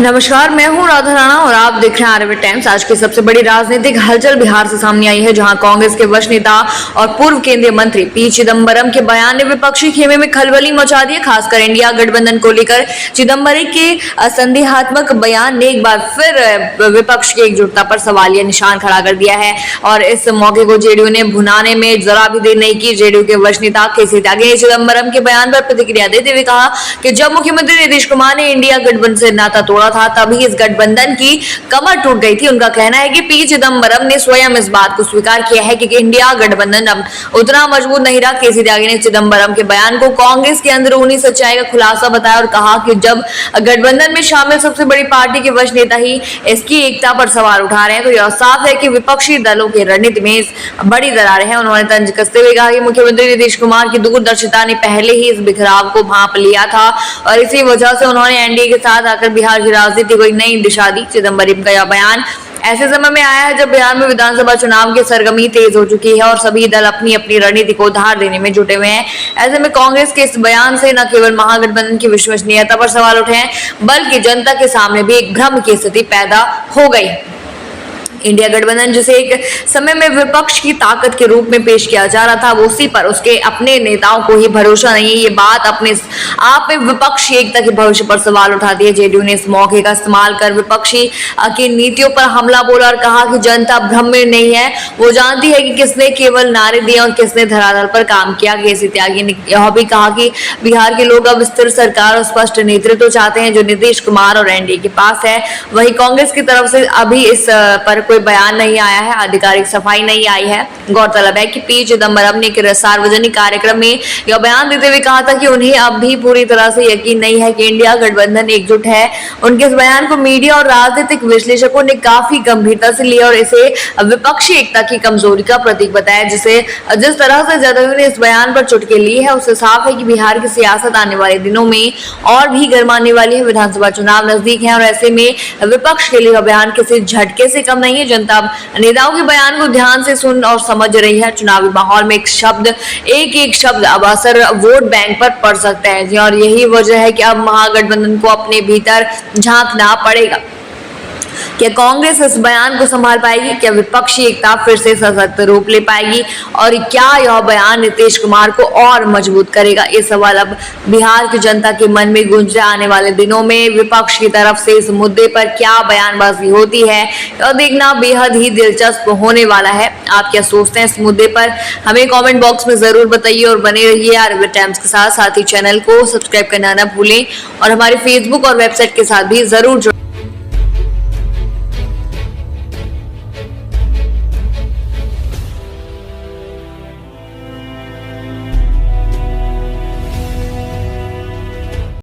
नमस्कार, मैं हूं राधा राणा और आप देख रहे हैं आरबी टाइम्स। आज की सबसे बड़ी राजनीतिक हलचल बिहार से सामने आई है, जहां कांग्रेस के वरिष्ठ नेता और पूर्व केंद्रीय मंत्री पी चिदंबरम के बयान ने विपक्षी खेमे में खलबली मचा दी है। खासकर इंडिया गठबंधन को लेकर चिदंबरम के संदेहात्मक बयान ने एक बार फिर विपक्ष की एकजुटता पर सवालिया निशान खड़ा कर दिया है और इस मौके को जेडीयू ने भुनाने में जरा भी देर नहीं की। जेडीयू के वरिष्ठ नेता केसी त्यागी ने चिदंबरम के बयान पर प्रतिक्रिया देते हुए कहा कि जब मुख्यमंत्री नीतीश कुमार ने इंडिया गठबंधन से नाता तोड़ा था, तभी इस गठबंधन की कमर टूट गई थी। उनका कहना है कि पी चिदंबरम ने स्वयं इस बात को स्वीकार किया है कि इंडिया गठबंधन अब उतना मजबूत नहीं रहा। केसी त्यागी ने चिदंबरम के बयान को कांग्रेस की अंदरूनी सच्चाई का खुलासा बताया और कहा कि जब गठबंधन में शामिल सबसे बड़ी पार्टी के वरिष्ठ नेता ही इसकी एकता पर सवाल उठा रहे हैं, तो यह साफ है कि विपक्षी दलों की रणनीति में बड़ी दरारें हैं। उन्होंने तंज कसते हुए कहा कि मुख्यमंत्री नीतीश कुमार की दूरदर्शिता ने पहले ही इस बिखराव को भांप लिया था और इसी वजह से उन्होंने एनडीए के साथ आकर बिहार की राजनीति को एक नई दिशा दी। चिदंबरम का यह बयान ऐसे समय में आया है जब बिहार में विधानसभा चुनाव की सरगर्मी तेज हो चुकी है और सभी दल अपनी अपनी रणनीति को धार देने में जुटे हुए हैं। ऐसे में कांग्रेस के इस बयान से न केवल महागठबंधन की विश्वसनीयता पर सवाल उठे हैं, बल्कि जनता के सामने भी एक भ्रम की स्थिति पैदा हो गई। इंडिया गठबंधन जिसे एक समय में विपक्ष की ताकत के रूप में पेश किया जा रहा था, वो उसी पर उसके अपने नेताओं को ही भरोसा नहीं है। ये बात अपने आप में विपक्षी एकता के भविष्य पर सवाल उठाती है। जेडीयू ने इस मौके का इस्तेमाल कर विपक्षी की नीतियों पर हमला बोला और कहा कि जनता भ्रम में नहीं है, वो जानती है कि किसने केवल नारे दिए और किसने धरातल पर काम किया। केसी त्यागी ने यह भी कहा कि बिहार के लोग अब स्थिर सरकार और स्पष्ट नेतृत्व चाहते हैं, जो नीतीश कुमार और एनडीए के पास है। वहीं कांग्रेस की तरफ से अभी इस पर कोई बयान नहीं आया है, आधिकारिक सफाई नहीं आई है। गौरतलब है कि पी चिदंबरम ने एक सार्वजनिक कार्यक्रम में यह बयान देते हुए कहा था कि उन्हें अब भी पूरी तरह से यकीन नहीं है कि इंडिया गठबंधन एकजुट है। उनके इस बयान को मीडिया और राजनीतिक विश्लेषकों ने काफी गंभीरता से लिया और इसे विपक्षी एकता की कमजोरी का प्रतीक बताया। जिस तरह से जदयू ने इस बयान पर चुटकी ली है, उससे साफ है कि बिहार की सियासत आने वाले दिनों में और भी गर्माने वाली है। विधानसभा चुनाव नजदीक है और ऐसे में विपक्ष के लिए बयान किसी झटके से कम नहीं है। जनता नेताओं के बयान को ध्यान से सुन और समझ रही है। चुनावी माहौल में एक एक शब्द अब असर वोट बैंक पर पड़ सकता है और यही वजह है कि अब महागठबंधन को अपने भीतर झांकना पड़ेगा। क्या कांग्रेस इस बयान को संभाल पाएगी? क्या विपक्षी एकता फिर से सशक्त रूप ले पाएगी? और क्या यह बयान नीतीश कुमार को और मजबूत करेगा? ये सवाल अब बिहार की जनता के मन में गूंज रहा। आने वाले दिनों में विपक्ष की तरफ से इस मुद्दे पर क्या बयानबाजी होती है, यह देखना बेहद ही दिलचस्प होने वाला है। आप क्या सोचते हैं इस मुद्दे पर? हमें कॉमेंट बॉक्स में जरूर बताइए और बने रहिए आरबी टाइम्स के साथ ही चैनल को सब्सक्राइब करना न भूलें और हमारे फेसबुक और वेबसाइट के साथ भी जरूर जुड़ें।